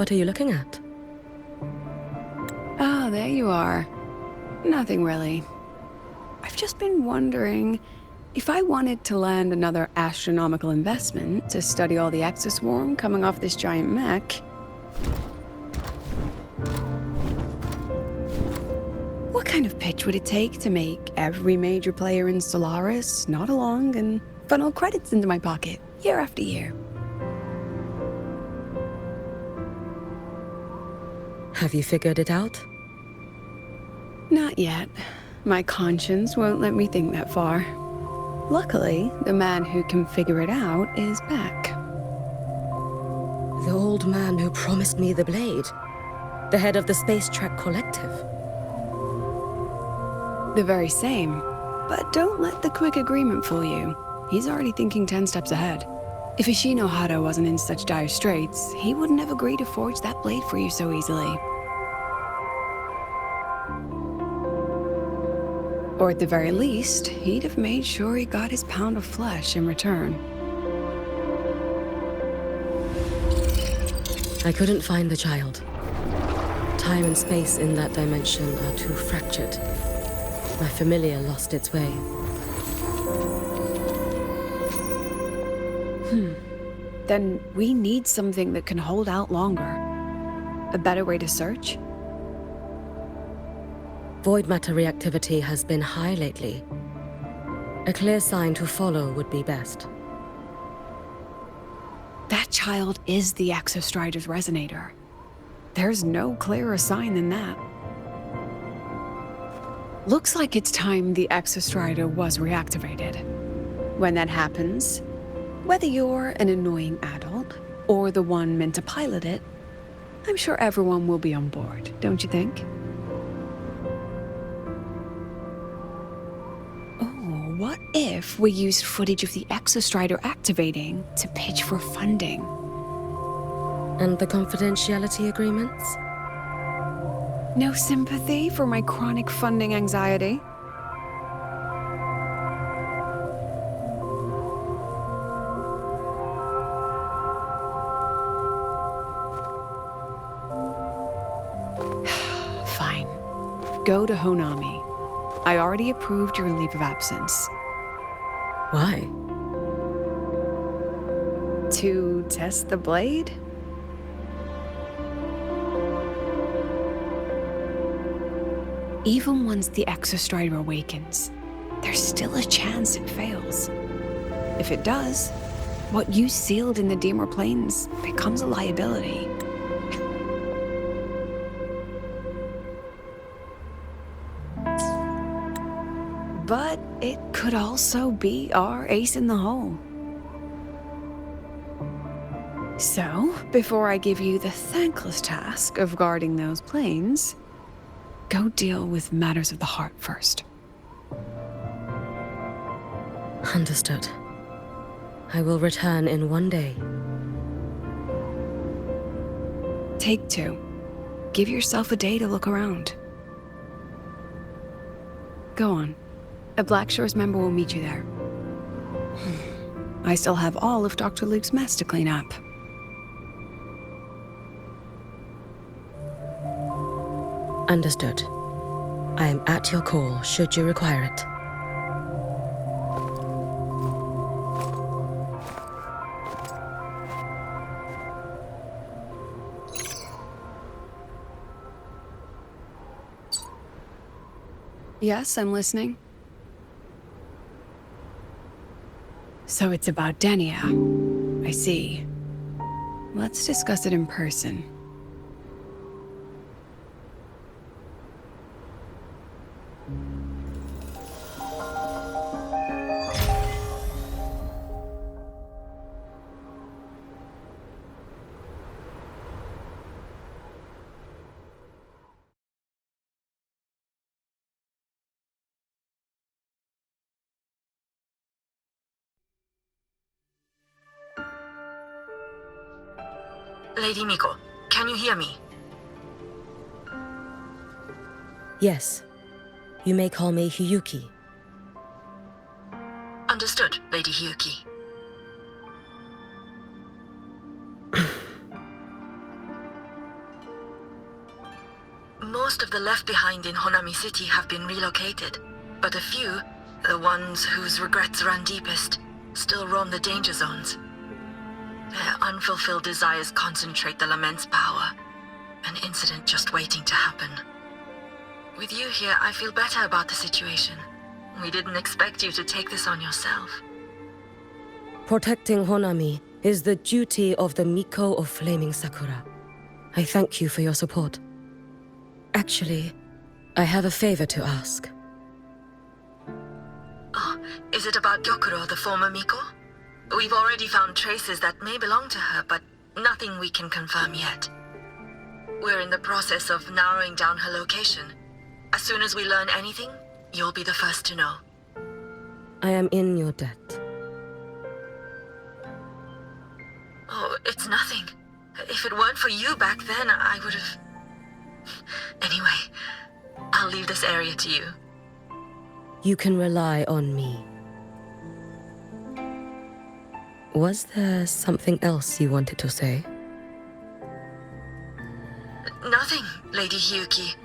What are you looking at? Ah, there you are. Nothing really. I've just been wondering if I wanted to land another astronomical investment to study all the exoswarm coming off this giant mech. What kind of pitch would it take to make every major player in Solaris nod along and funnel credits into my pocket year after year? Have you figured it out? Not yet. My conscience won't let me think that far. Luckily, the man who can figure it out is back. The old man who promised me the blade. The head of the Space Trek Collective. The very same. But don't let the quick agreement fool you. He's already thinking 10 steps ahead. If Ishino Hado wasn't in such dire straits, he wouldn't have agreed to forge that blade for you so easily. Or at the very least, he'd have made sure he got his pound of flesh in return. I couldn't find the child. Time and space in that dimension are too fractured. My familiar lost its way. Then we need something that can hold out longer. A better way to search? Void matter reactivity has been high lately. A clear sign to follow would be best. That child is the Exostrider's resonator. There's no clearer sign than that. Looks like it's time the Exostrider was reactivated. When that happens, whether you're an annoying adult or the one meant to pilot it, I'm sure everyone will be on board, don't you think? Oh, what if we used footage of the Exostrider activating to pitch for funding? And the confidentiality agreements? No sympathy for my chronic funding anxiety? Fine. Go to Honami. I already approved your leave of absence. Why? To test the blade? Even once the Exostrider awakens, there's still a chance it fails. If it does, what you sealed in the Dimmer Plains becomes a liability. But it could also be our ace in the hole. So, before I give you the thankless task of guarding those planes, go deal with matters of the heart first. Understood. I will return in one day. Take 2. Give yourself a day to look around. Go on. A Black Shores member will meet you there. I still have all of Dr. Luke's mess to clean up. Understood. I am at your call should you require it. Yes, I'm listening. So it's about Denia. I see. Let's discuss it in person. Lady Miko, can you hear me? Yes. You may call me Hiyuki. Understood, Lady Hiyuki. Most of the left behind in Honami City have been relocated, but a few, the ones whose regrets run deepest, still roam the danger zones. Their unfulfilled desires concentrate the lament's power, an incident just waiting to happen. With you here, I feel better about the situation. We didn't expect you to take this on yourself. Protecting Honami is the duty of the Miko of Flaming Sakura. I thank you for your support. Actually, I have a favor to ask. Oh, is it about Gyokuro, the former Miko? We've already found traces that may belong to her, but nothing we can confirm yet. We're in the process of narrowing down her location. As soon as we learn anything, you'll be the first to know. I am in your debt. Oh, it's nothing. If it weren't for you back then, I would have... Anyway, I'll leave this area to you. You can rely on me. Was there something else you wanted to say? Nothing, Lady Hyuki.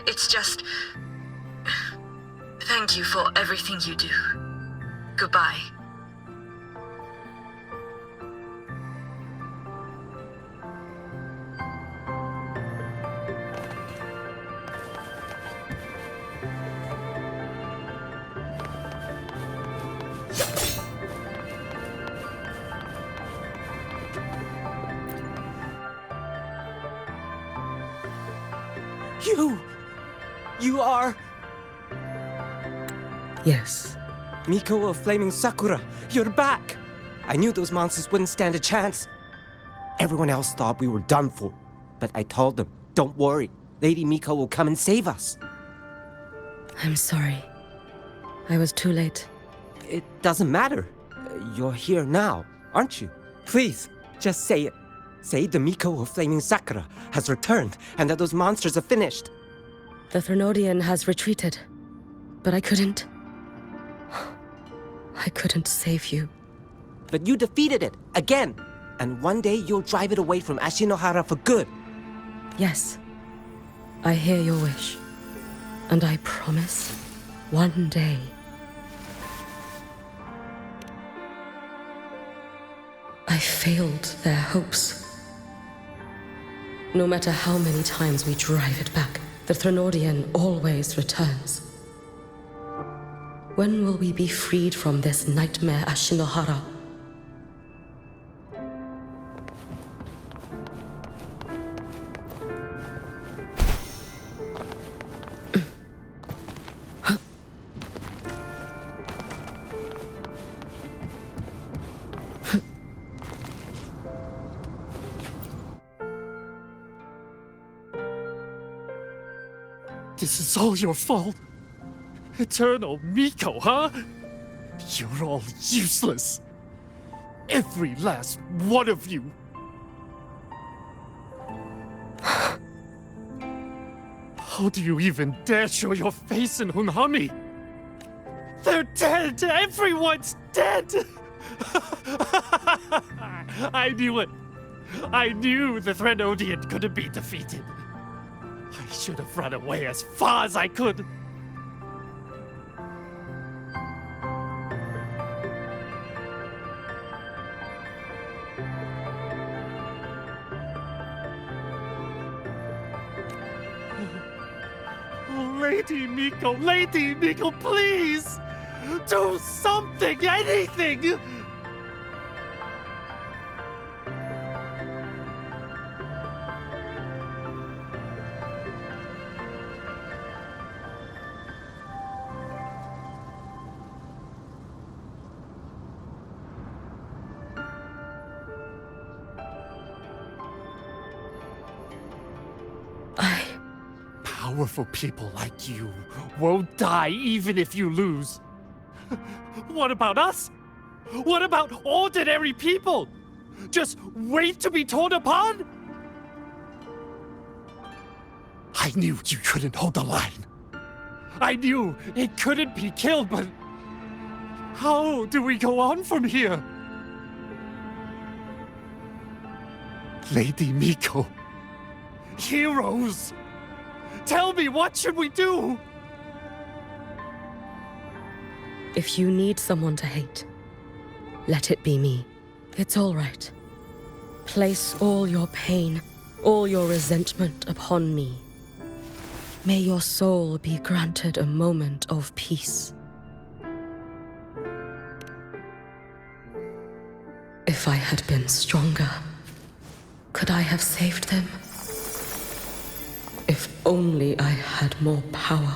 It's just... Thank you for everything you do. Goodbye. You are... Yes. Miko of Flaming Sakura, you're back! I knew those monsters wouldn't stand a chance. Everyone else thought we were done for, but I told them, don't worry, Lady Miko will come and save us. I'm sorry. I was too late. It doesn't matter. You're here now, aren't you? Please, just say it. Say the Miko of Flaming Sakura has returned and that those monsters are finished. The Thrnodian has retreated, but I couldn't save you. But you defeated it, again! And one day you'll drive it away from Ashinohara for good. Yes, I hear your wish. And I promise, one day... I failed their hopes. No matter how many times we drive it back, the Thrnodian always returns. When will we be freed from this nightmare Ashinohara? This is all your fault. Eternal Miko, huh? You're all useless. Every last one of you. How do you even dare show your face in Hunhami? They're dead! Everyone's dead! I knew it. I knew the Thrnodian couldn't be defeated. I should have run away as far as I could. Oh, Lady Miko, please! Do something, anything! Powerful people like you won't die even if you lose. What about us? What about ordinary people? Just wait to be torn apart? I knew you couldn't hold the line. I knew it couldn't be killed, but how do we go on from here? Lady Miko, heroes! Tell me, what should we do? If you need someone to hate, let it be me. It's all right. Place all your pain, all your resentment upon me. May your soul be granted a moment of peace. If I had been stronger, could I have saved them? If only I had more power.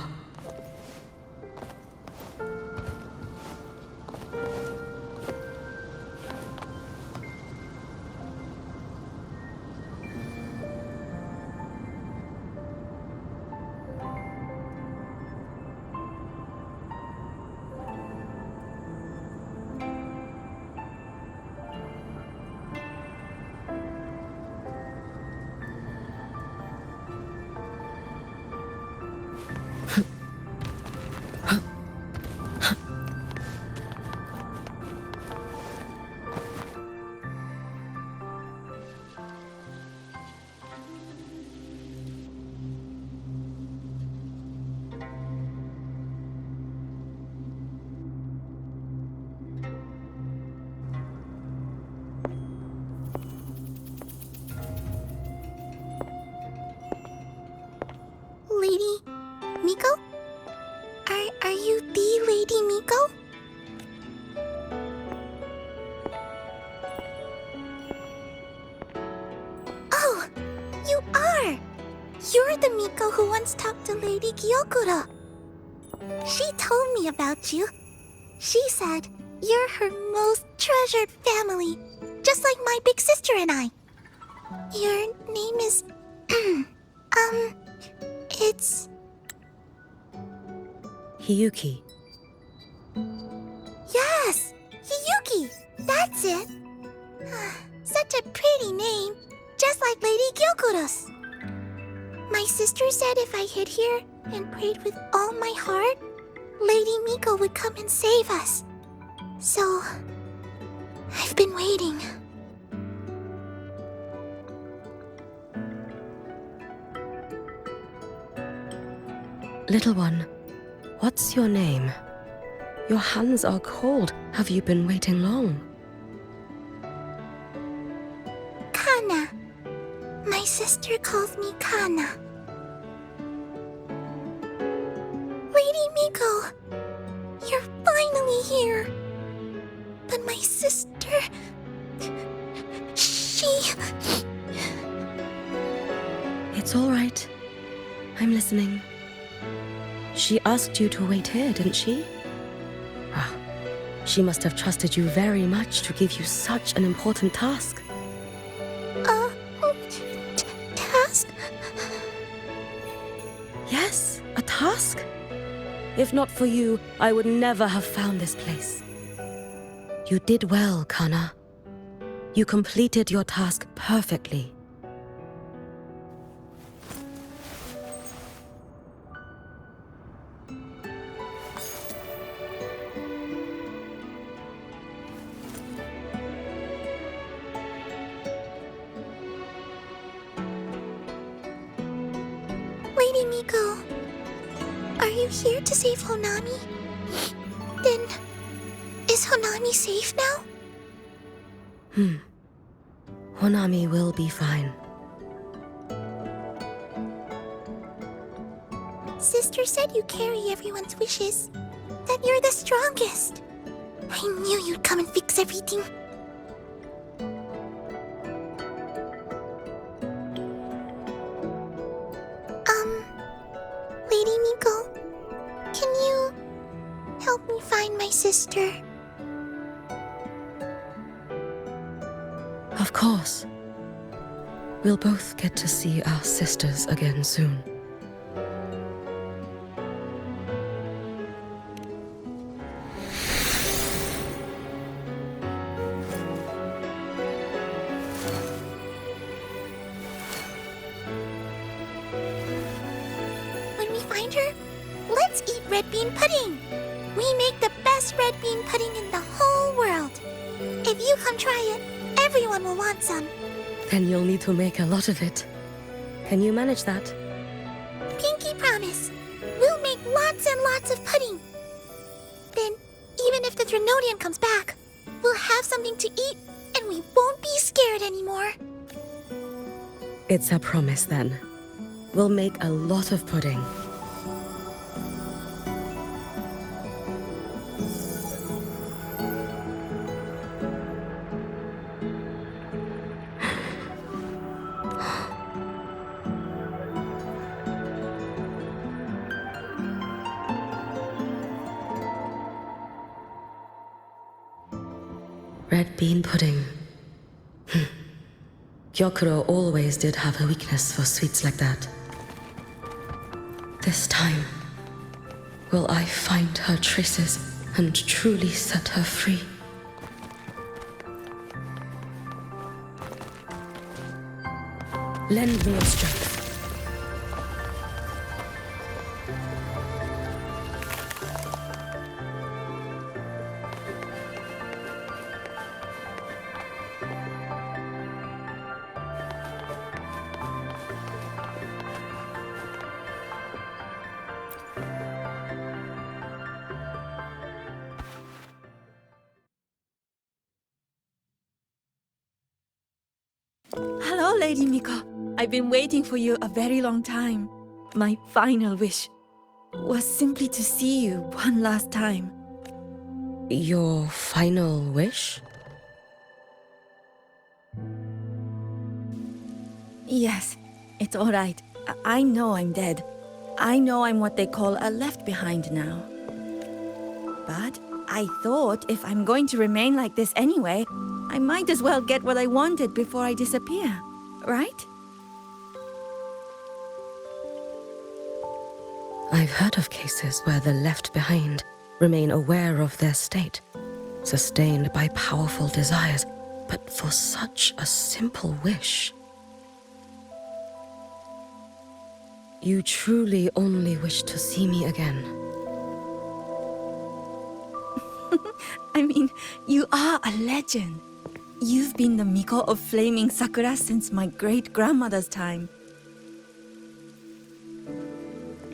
Lady Miko? Are you the Lady Miko? Oh, you are! You're the Miko who once talked to Lady Gyokuro. She told me about you. She said you're her most treasured family, just like my big sister and I. Your name is... it's... Hiyuki. Yes! Hiyuki! That's it! Such a pretty name, just like Lady Gyokuro's. My sister said if I hid here and prayed with all my heart, Lady Miko would come and save us. So, I've been waiting. Little one, what's your name? Your hands are cold. Have you been waiting long? Kana. My sister calls me Kana. Lady Miko, you're finally here. But my sister... she... It's all right. I'm listening. She asked you to wait here, didn't she? Ah, she must have trusted you very much to give you such an important task. Task? Yes, a task? If not for you, I would never have found this place. You did well, Kana. You completed your task perfectly. Lady Miko, are you here to save Honami? Then, is Honami safe now? Honami will be fine. Sister said you carry everyone's wishes. That you're the strongest. I knew you'd come and fix everything. Lady Miko, can you help me find my sister? Of course. We'll both get to see our sisters again soon. When we find her, let's eat red bean pudding. We make the best red bean pudding in the whole world. If you come try it, everyone will want some. Then you'll need to make a lot of it. Can you manage that? Pinky promise. We'll make lots and lots of pudding. Then, even if the Threnodian comes back, we'll have something to eat and we won't be scared anymore. It's a promise then. We'll make a lot of pudding. Red bean pudding. Gyokuro always did have a weakness for sweets like that. This time, will I find her traces and truly set her free? Lend me your strength. Hello, Lady Miko. I've been waiting for you a very long time. My final wish was simply to see you one last time. Your final wish? Yes, it's all right. I know I'm dead. I know I'm what they call a left behind now. But I thought if I'm going to remain like this anyway, I might as well get what I wanted before I disappear, right? I've heard of cases where the left behind remain aware of their state, sustained by powerful desires, but for such a simple wish. You truly only wish to see me again. I mean, you are a legend. You've been the Miko of Flaming Sakura since my great-grandmother's time.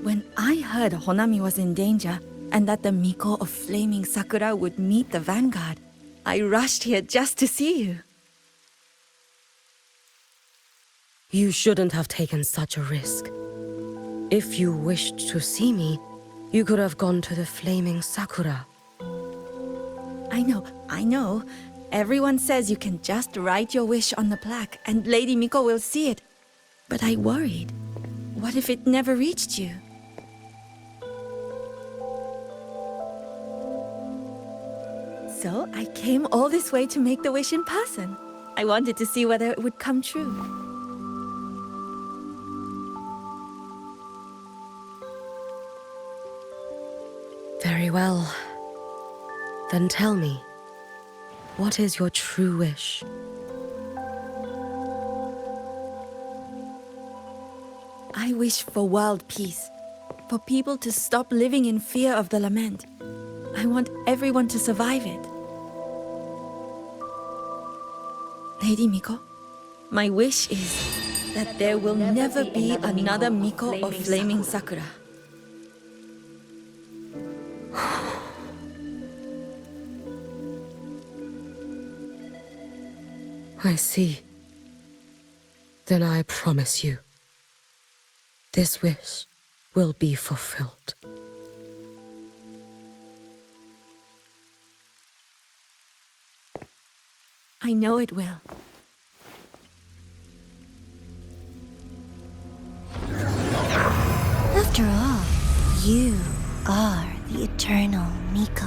When I heard Honami was in danger and that the Miko of Flaming Sakura would meet the vanguard, I rushed here just to see you. You shouldn't have taken such a risk. If you wished to see me, you could have gone to the Flaming Sakura. I know. Everyone says you can just write your wish on the plaque and Lady Miko will see it. But I worried. What if it never reached you? So I came all this way to make the wish in person. I wanted to see whether it would come true. Very well. Then tell me, what is your true wish? I wish for world peace, for people to stop living in fear of the lament. I want everyone to survive it. Lady Miko, my wish is that there will never be another Miko of Flaming Sakura. I see. Then I promise you, this wish will be fulfilled. I know it will. After all, you are the eternal Miko.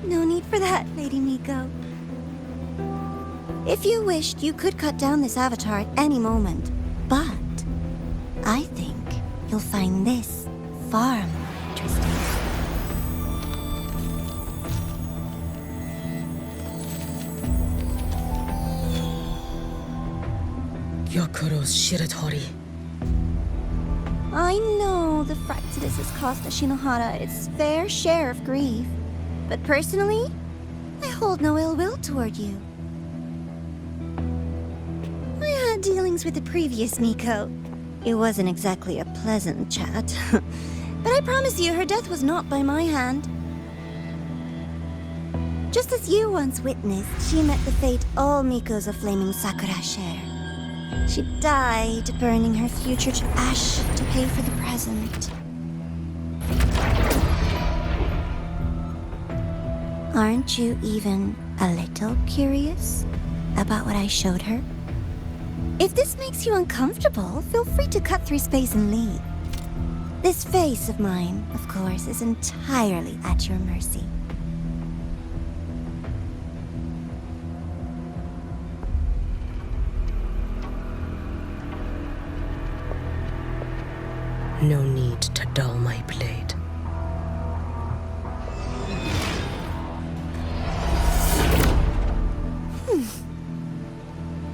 No need for that, Lady Miko. If you wished, you could cut down this avatar at any moment. But I think you'll find this far more interesting. Gyokuro's Shiratori. I know the Fraxidus has cost Ashinohara its fair share of grief. But personally, I hold no ill will toward you. I had dealings with the previous Miko. It wasn't exactly a pleasant chat. But I promise you, her death was not by my hand. Just as you once witnessed, she met the fate all Mikos of Flaming Sakura share. She died, burning her future to ash to pay for the present. Aren't you even a little curious about what I showed her? If this makes you uncomfortable, feel free to cut through space and leave. This face of mine, of course, is entirely at your mercy. No need to dull my blade.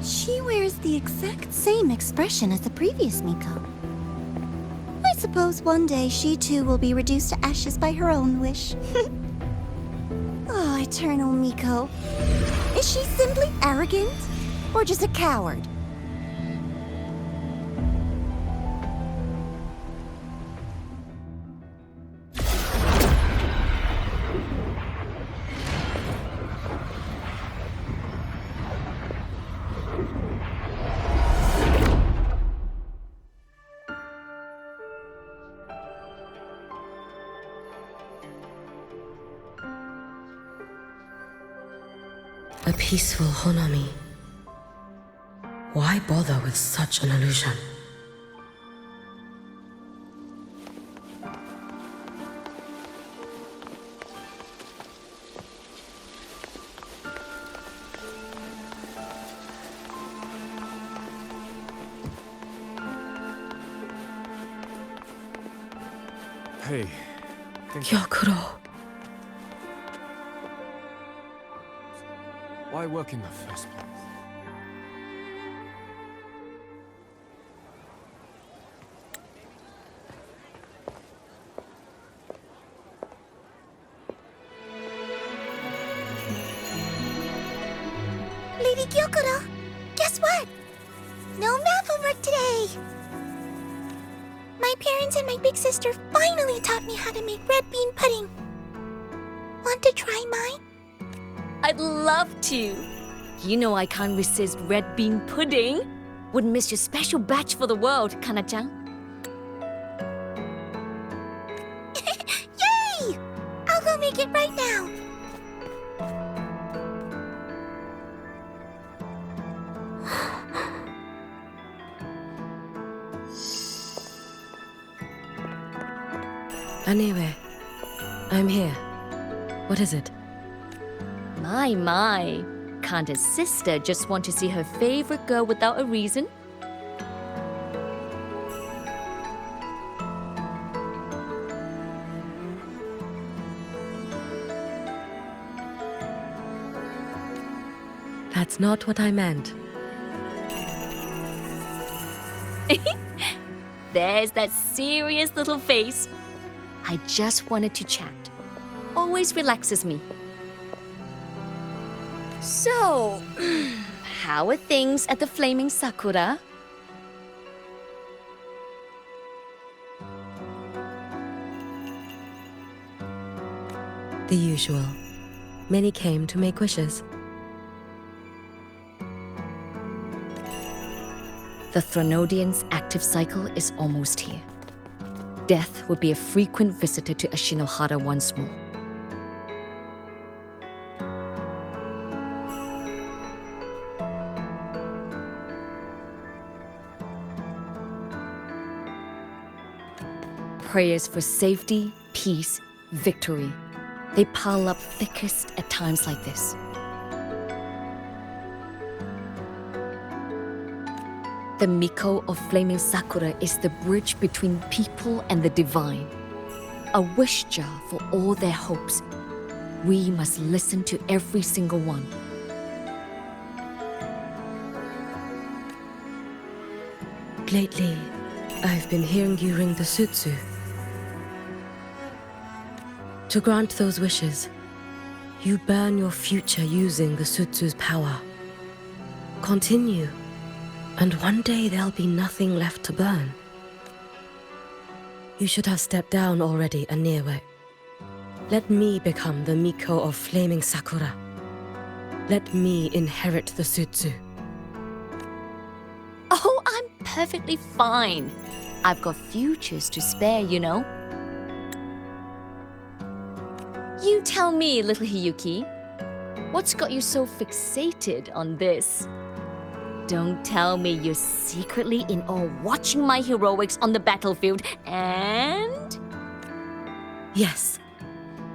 She wears the exact same expression as the previous Miko. I suppose one day she too will be reduced to ashes by her own wish. Oh, Eternal Miko. Is she simply arrogant? Or just a coward? A peaceful Honami. Why bother with such an illusion? Hey. Gyokuro. Why work in the first place? Lady Gyokuro, guess what? No math homework today! My parents and my big sister finally taught me how to make red bean pudding. Want to try mine? I'd love to. You know I can't resist red bean pudding. Wouldn't miss your special batch for the world, Kana-chan. Yay! I'll go make it right now. Anyway, I'm here. What is it? My. Can't a sister just want to see her favorite girl without a reason? That's not what I meant. There's that serious little face. I just wanted to chat. Always relaxes me. So, how are things at the Flaming Sakura? The usual. Many came to make wishes. The Thronodian's active cycle is almost here. Death would be a frequent visitor to Ashinohara once more. Prayers for safety, peace, victory. They pile up thickest at times like this. The Miko of Flaming Sakura is the bridge between people and the divine. A wish jar for all their hopes. We must listen to every single one. Lately, I've been hearing you ring the sutsu. To grant those wishes, you burn your future using the sutsu's power. Continue, and one day there'll be nothing left to burn. You should have stepped down already, Aniwe. Let me become the Miko of Flaming Sakura. Let me inherit the sutsu. Oh, I'm perfectly fine. I've got futures to spare, you know. You tell me, little Hiyuki, what's got you so fixated on this? Don't tell me you're secretly in awe watching my heroics on the battlefield and... Yes,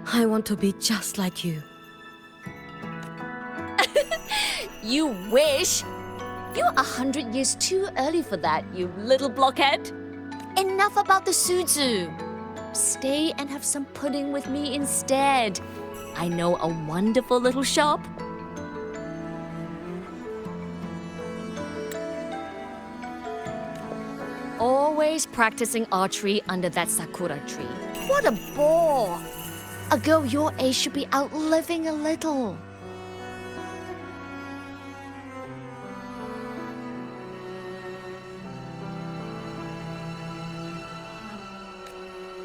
I want to be just like you. You wish! You're 100 years too early for that, you little blockhead. Enough about the sutsu. Stay and have some pudding with me instead. I know a wonderful little shop. Always practicing archery under that sakura tree. What a bore! A girl your age should be out living a little.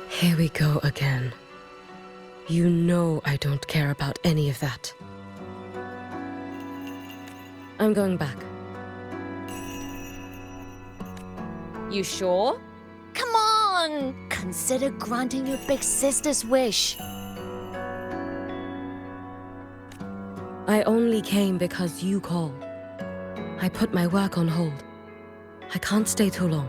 Here we go again. You know I don't care about any of that. I'm going back. You sure? Come on! Consider granting your big sister's wish. I only came because you called. I put my work on hold. I can't stay too long.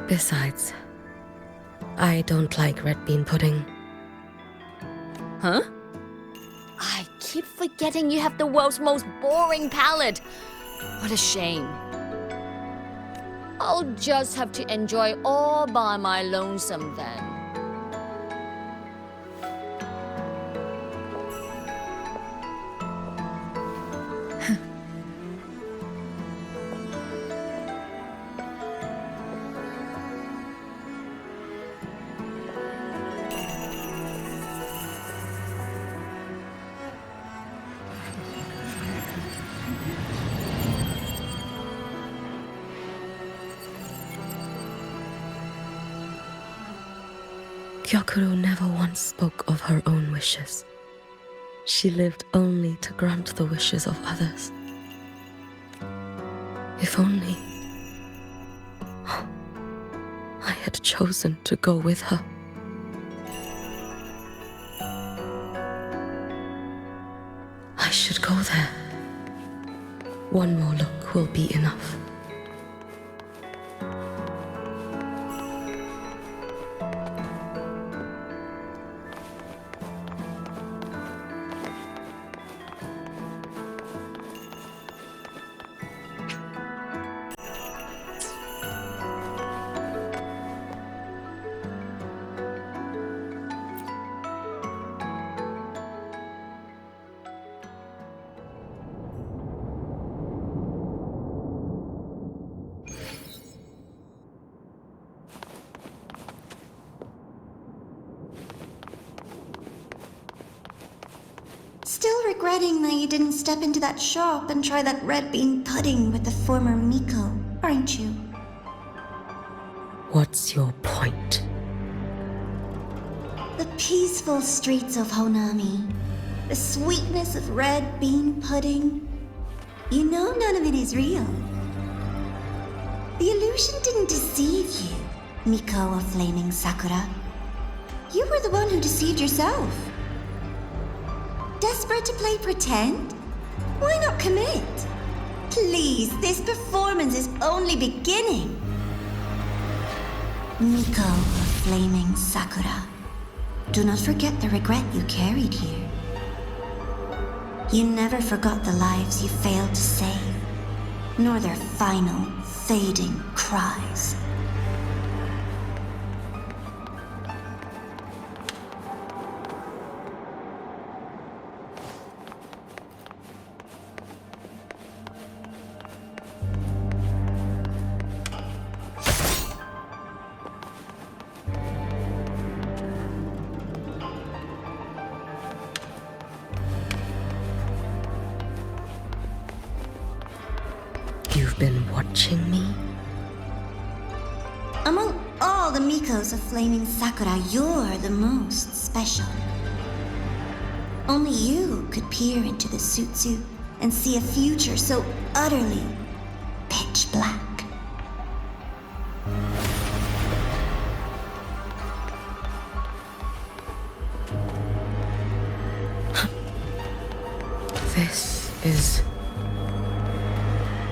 Besides, I don't like red bean pudding. Huh? I keep forgetting you have the world's most boring palate. What a shame. I'll just have to enjoy all by my lonesome then. Gyokuro never once spoke of her own wishes. She lived only to grant the wishes of others. If only I had chosen to go with her. I should go there. One more look will be enough. Still regretting that you didn't step into that shop and try that red bean pudding with the former Miko, aren't you? What's your point? The peaceful streets of Honami, the sweetness of red bean pudding. You know none of it is real. The illusion didn't deceive you, Miko of Flaming Sakura. You were the one who deceived yourself. Desperate to play pretend? Why not commit? Please, this performance is only beginning. Miko of Flaming Sakura, do not forget the regret you carried here. You never forgot the lives you failed to save, nor their final, fading cries. You've been watching me? Among all the Mikos of Flaming Sakura, you're the most special. Only you could peer into the Sutsu and see a future so utterly pitch black. This is...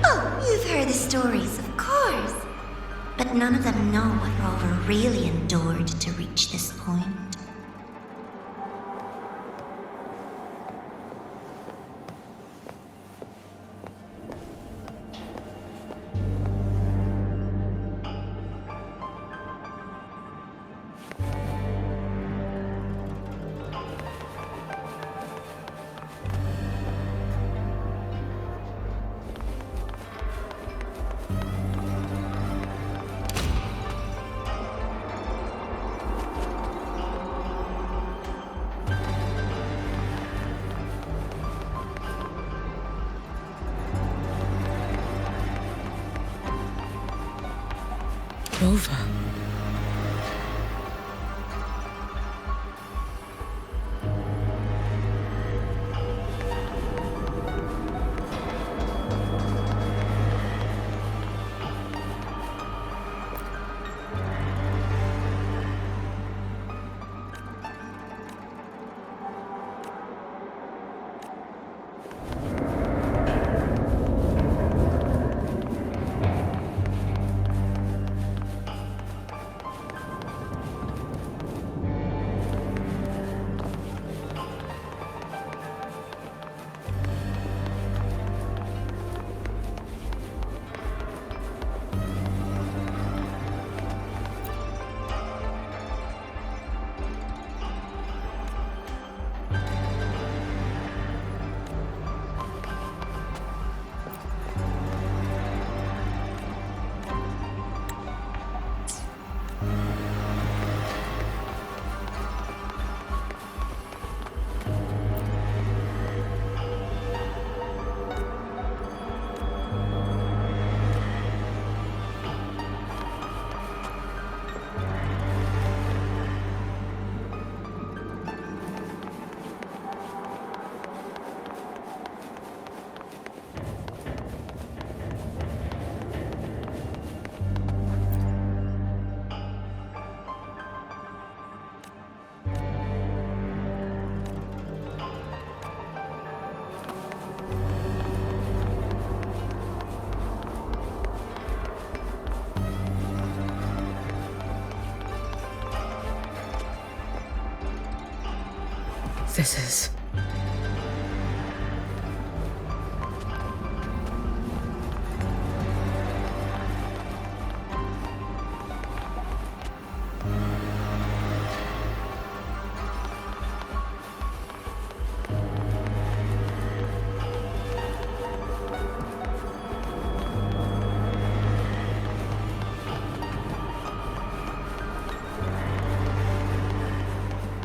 Oh, you've heard the stories, of course. But none of them know what Rover really endured to reach this point. Rover. This is...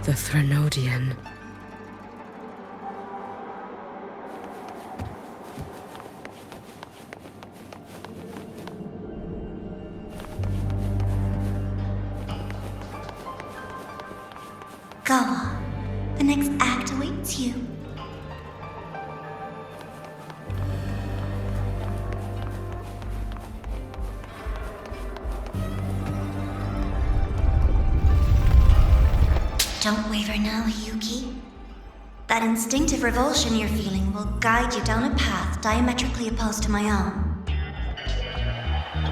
the Threnodian. Go on. The next act awaits you. Don't waver now, Yuki. That instinctive revulsion you're feeling will guide you down a path diametrically opposed to my own.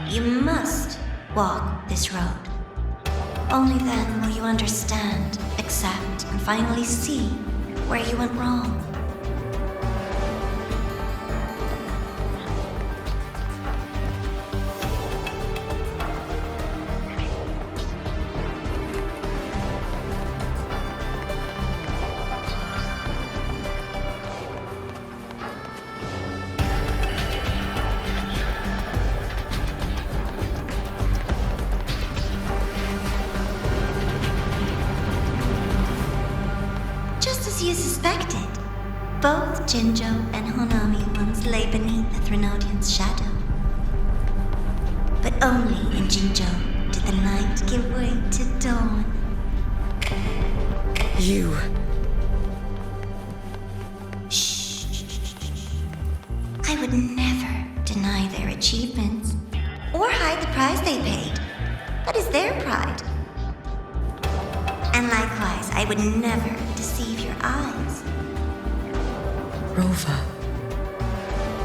You must walk this road. Only then will you understand, accept, and finally see where you went wrong. You suspected. Both Jinjo and Honami once lay beneath the Threnodian's shadow. Only in Jinzhou did the night give way to dawn. You. Shh. I would never deny their achievements or hide the price they paid. That is their pride. And likewise, I would never deceive your eyes. Rova.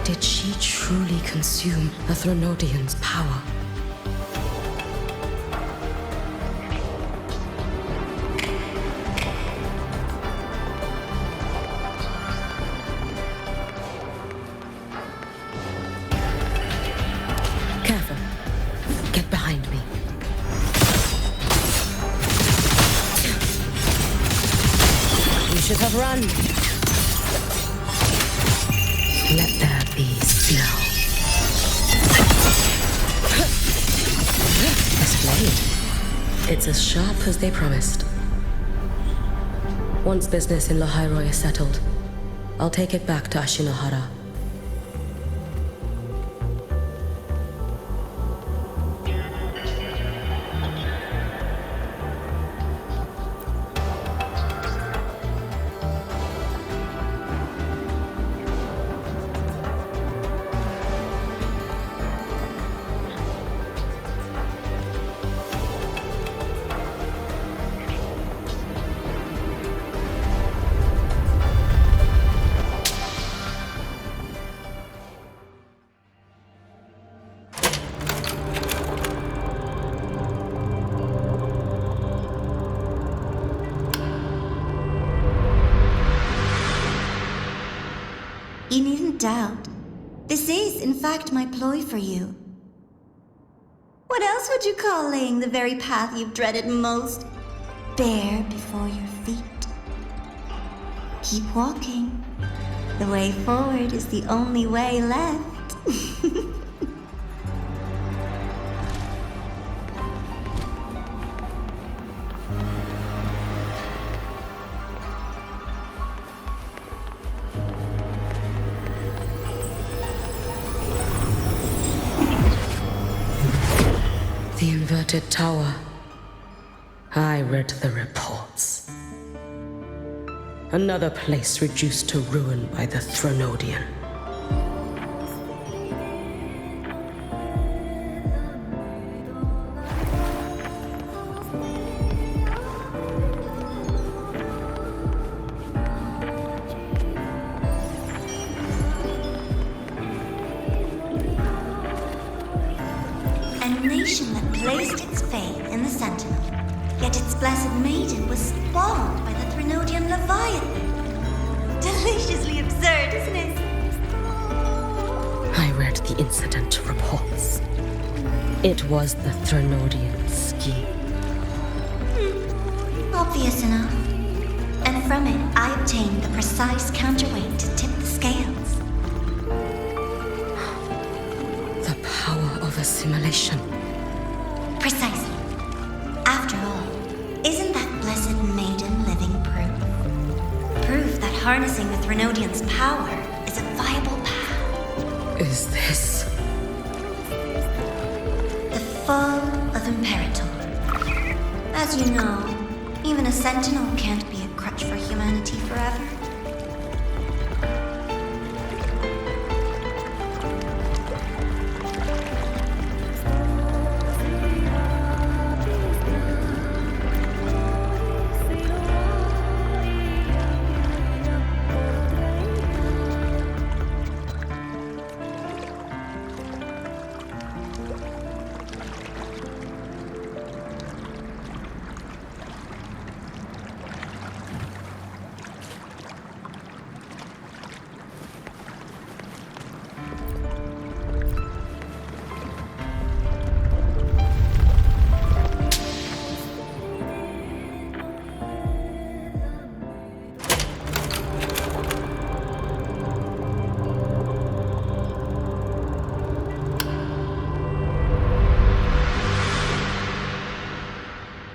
Did she truly consume the Threnodian's power? Careful. Get behind me. You should have run. Let there be snow. This blade. It's as sharp as they promised. Once business in Lahairoi is settled, I'll take it back to Ashinohara. You needn't doubt. This is, in fact, my ploy for you. What else would you call laying the very path you've dreaded most bare before your feet? Keep walking. The way forward is the only way left. The inverted tower. I read the reports. Another place reduced to ruin by the Threnodian. A nation that placed its faith in the Sentinel, yet its blessed maiden was spawned by the Threnodian Leviathan. Deliciously absurd, isn't it? I read the incident reports. It was the Threnodian scheme. Obvious enough. And from it, I obtained the precise counterweight to tip the scales. The power of assimilation. Precisely. After all, isn't that blessed maiden living proof? Proof that harnessing the Threnodian's power is a viable path. Is this... The fall of Imperator. As you know, even a sentinel can't be a crutch for humanity forever.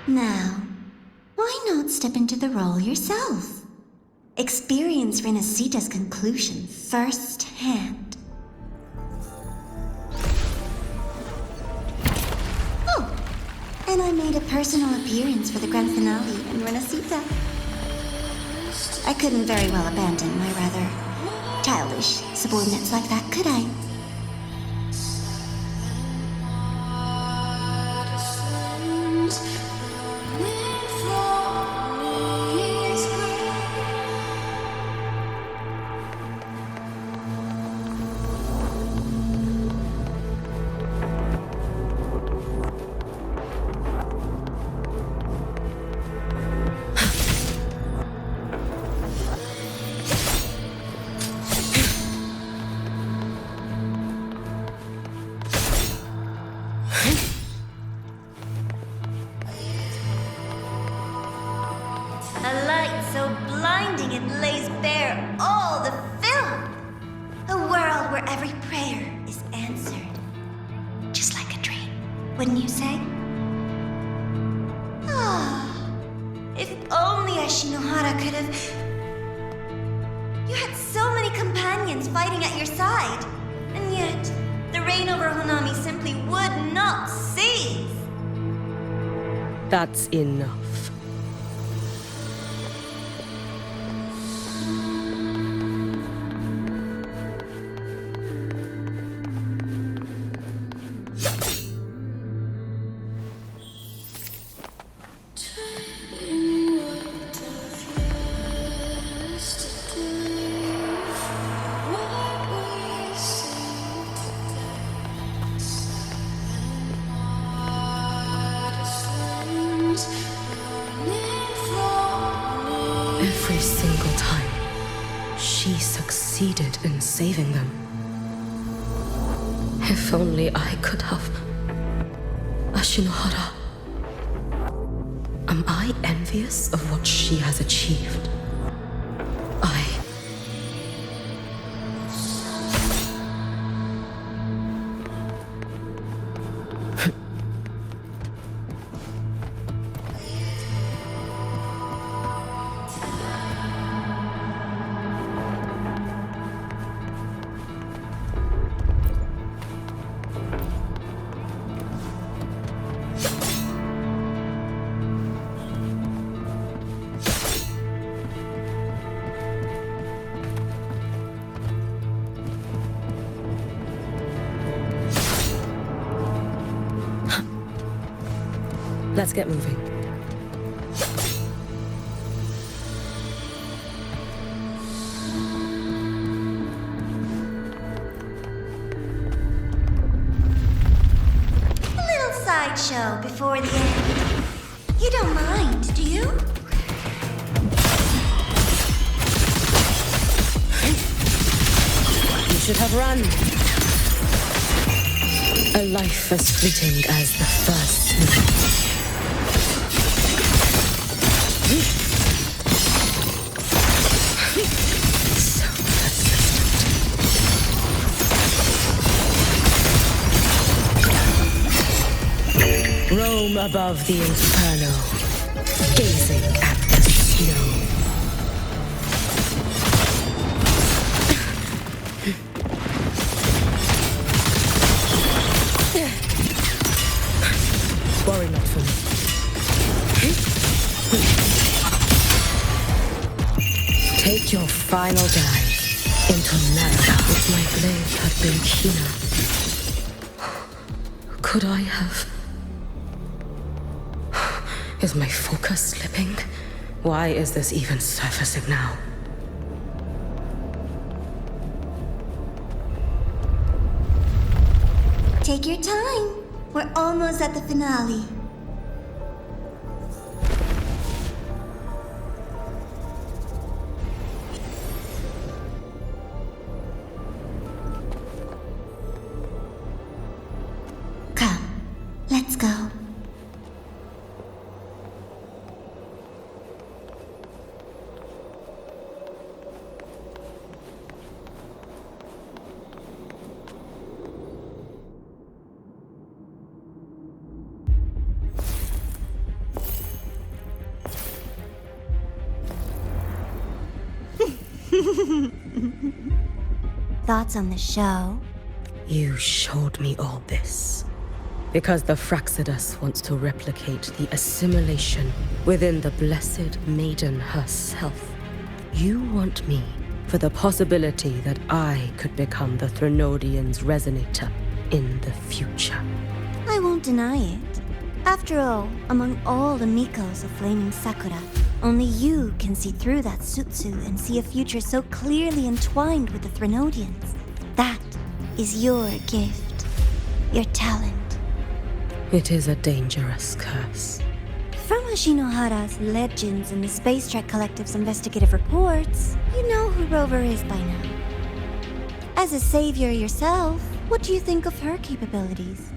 Now, why not step into the role yourself? Experience Renacita's conclusion firsthand. And I made a personal appearance for the grand finale in Renacita. I couldn't very well abandon my rather childish subordinates like that, could I? A light so blinding it lays bare all the film. A world where every prayer is answered. Just like a dream, wouldn't you say? Ah, if only Ashinohara could have... You had so many companions fighting at your side. And yet, the reign over Honami simply would not cease. That's enough. Every single time, she succeeded in saving them. If only I could have. Ashinohara. Am I envious of what she has achieved? Let's get moving. A little sideshow before the end. You don't mind, do you? You should have run. A life as fleeting as the first snow. So persistent. Roam above the inferno, gazing at the snow. Worry not for me. Take your final dive into Nara. If my blade had been keener, could I have... Is my focus slipping? Why is this even surfacing now? Take your time. We're almost at the finale. Come, let's go. Thoughts on the show? You showed me all this. Because the Fraxidus wants to replicate the assimilation within the Blessed Maiden herself. You want me for the possibility that I could become the Threnodian's resonator in the future. I won't deny it. After all, among all the Mikos of Flaming Sakura, only you can see through that Sutsu and see a future so clearly entwined with the Threnodians. That is your gift, your talent. It is a dangerous curse. From Ashinohara's legends and the Space Trek Collective's investigative reports, you know who Rover is by now. As a savior yourself, what do you think of her capabilities?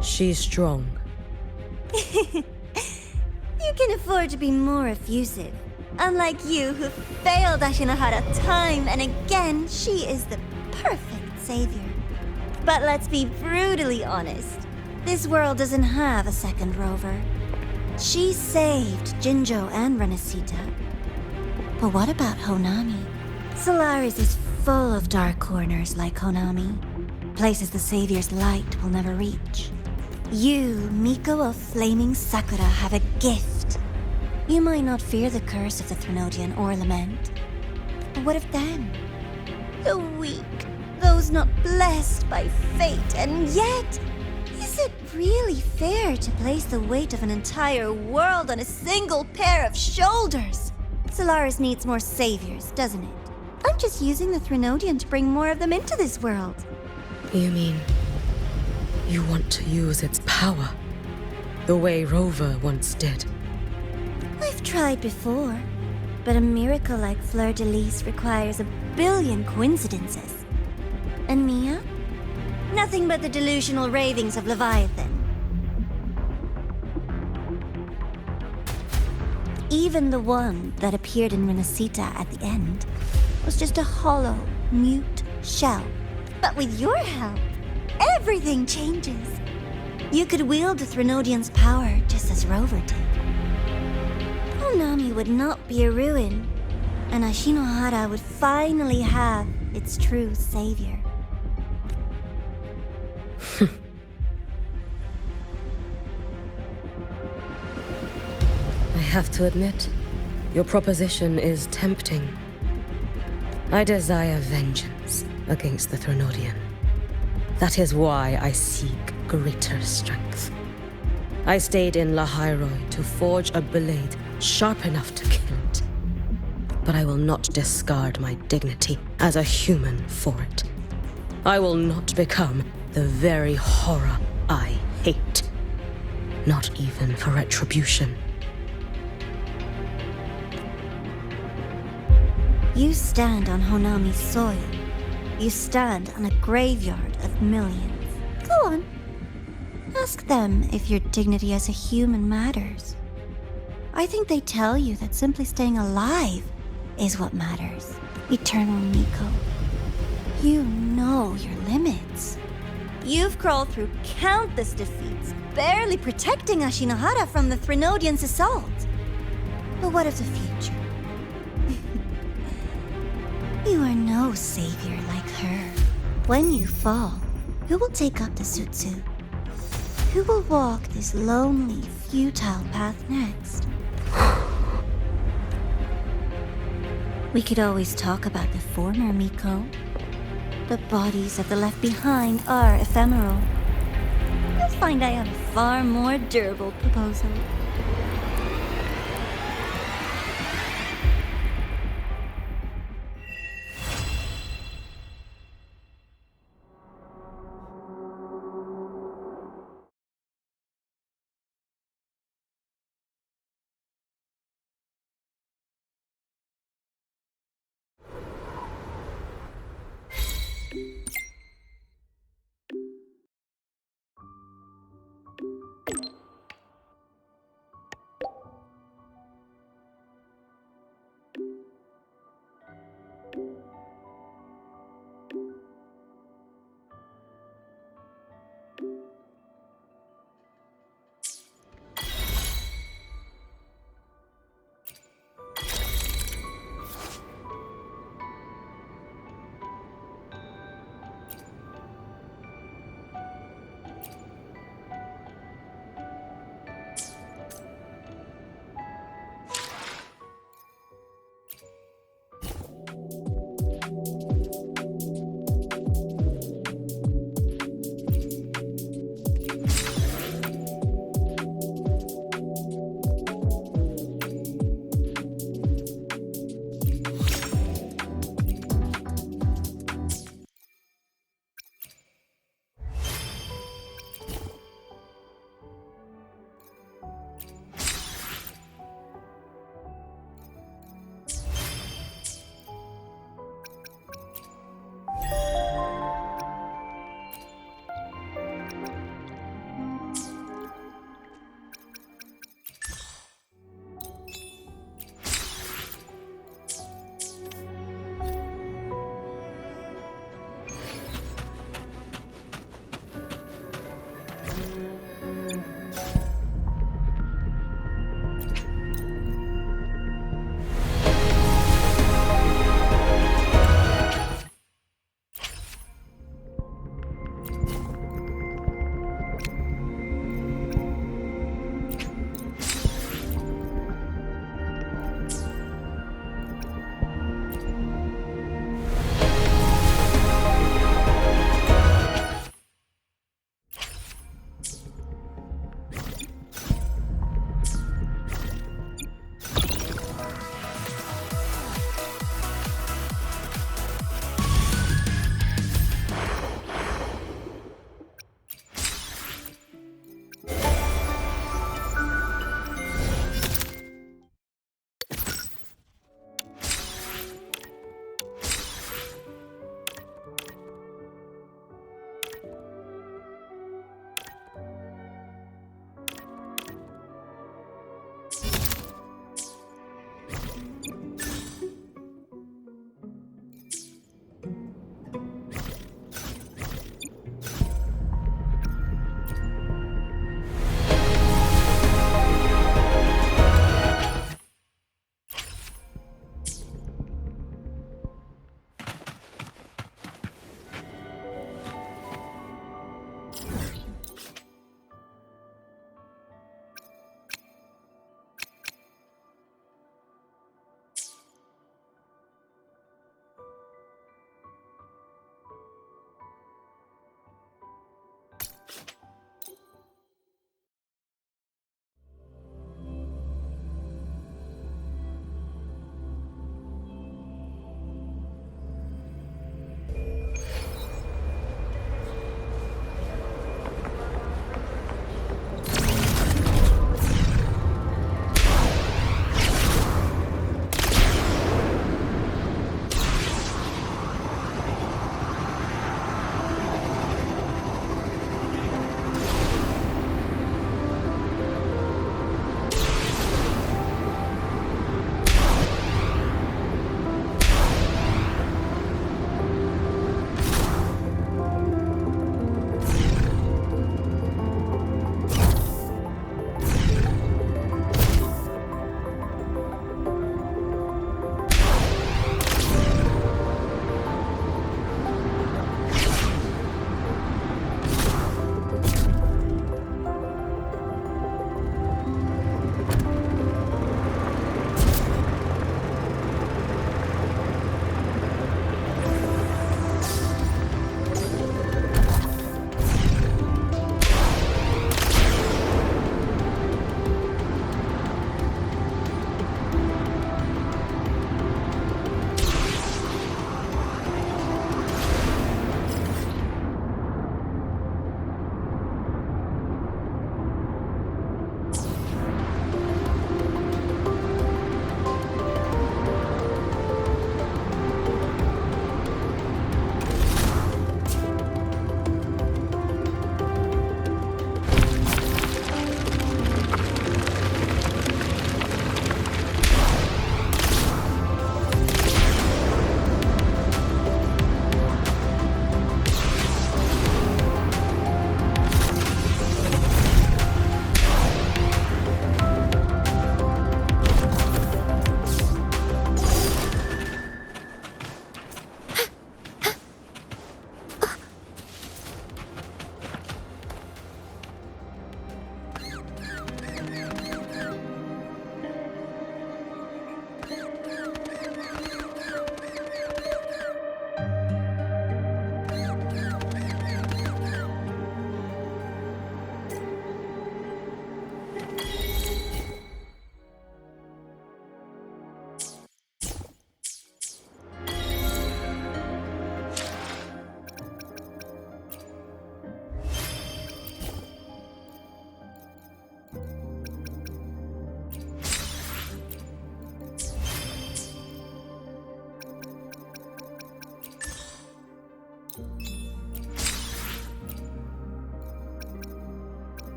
She's strong. You can afford to be more effusive. Unlike you, who failed Ashinohara time and again, she is the perfect savior. But let's be brutally honest. This world doesn't have a second Rover. She saved Jinjo and Renesita. But what about Honami? Solaris is full of dark corners like Honami. Places the Savior's light will never reach. You, Miko of Flaming Sakura, have a gift. You might not fear the curse of the Threnodian or lament. But what of them? The weak, those not blessed by fate, and yet, is it really fair to place the weight of an entire world on a single pair of shoulders? Solaris needs more saviors, doesn't it? I'm just using the Threnodian to bring more of them into this world. You mean you want to use its power the way Rover once did? I've tried before, but a miracle like Fleur-de-Lis requires a billion coincidences. And Mia? Nothing but the delusional ravings of Leviathan. Even the one that appeared in Renesita at the end was just a hollow, mute shell. But with your help, everything changes. You could wield the Threnodian's power just as Rover did. Honami would not be a ruin, and Ashinohara would finally have its true savior. I have to admit, your proposition is tempting. I desire vengeance against the Threnodian. That is why I seek greater strength. I stayed in Lahairoi to forge a blade sharp enough to kill it. But I will not discard my dignity as a human for it. I will not become the very horror I hate. Not even for retribution. You stand on Honami's soil. You stand on a graveyard of millions. Go on. Ask them if your dignity as a human matters. I think they tell you that simply staying alive is what matters. Eternal Miko. You know your limits. You've crawled through countless defeats, barely protecting Ashinohara from the Threnodian's assault. But what of the future? You are no savior like her. When you fall, who will take up the Sutsu? Who will walk this lonely, futile path next? We could always talk about the former Miko. The bodies of the left behind are ephemeral. You'll find I have a far more durable proposal.